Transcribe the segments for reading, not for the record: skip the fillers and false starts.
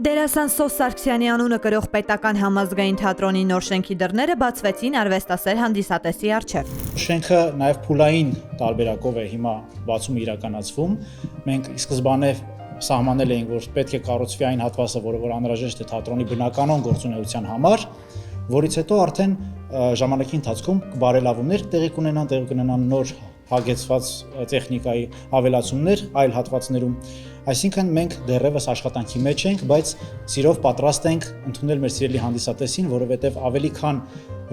Դերասան Սոս Սարգսյանի անունը կրող պետական համազգային թատրոնի նոր շենքի դռները բացվեցին արվեստասեր հանդիսատեսի առջև։ Շենքը նաև փուլային տարբերակով է հիմա բացումը իրականացվում։ Մենք սկզբանե սահմանել էինք, որ պետք է կառուցվի այն հատվածը, որը անհրաժեշտ է թատրոնի բնականon գործունեության համար, որից հետո արդեն ժամանակի ընթացքում բարելավումներ տեղի կունենան նոր հագեցված տեխնիկայի ավելացումներ այլ հատվածներում։ Այսինքն մենք դեռևս աշխատանքի մեջ ենք, բայց սիրով պատրաստ ենք ընդունել մեր սիրելի հանդիսատեսին, որովհետև ավելի քան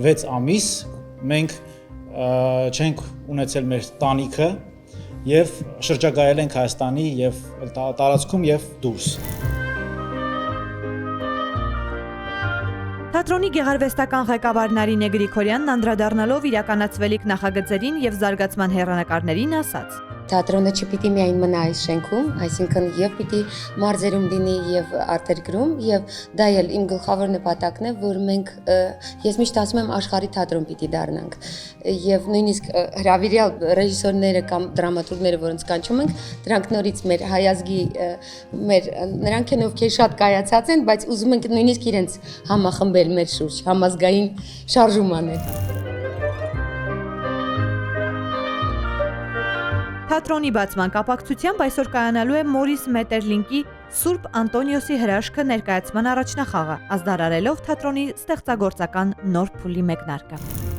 6 ամիս մենք չենք ունեցել մեր տանիքը եւ շրջագայել ենք Հայաստանի եւ տարածքում եւ դուրս։ Թատրոնի գեղարվեստական ղեկավար Նարինե Գրիգորյանն անդրադառնալով իրականացվելիք նախագծերին եւ զարգացման հեռանկարներին ասաց. Թատրոնը չպիտի միայն մնա այս շենքում, այսինքն եւ պիտի մարզերում լինի եւ արտերկրում եւ դա էլ իմ գլխավոր նպատակն է, որ մենք ես միշտ ասում եմ աշխարհի թատրոն պիտի դառնանք եւ նույնիսկ հրավիրյալ ռեժիսորները կամ դրամատուրգները, որոնց կանչում ենք, դրանք նորից մեր հայազգի նրանք են ովքեր շատ կայացած են, բայց ուզում ենք նույնիսկ իրենց համախմբել մեր շուրջ, համազգային շարժում անել։ Թատրոնի բացման կապակցությամբ այսօր կայանալու է Մորիս Մետերլինկի Սուրբ Անտոնիոսի հրաշքը ներկայացման առաջնախաղը, ազդարարելով թատրոնի ստեղծագործական նոր փուլի մեկնարկը։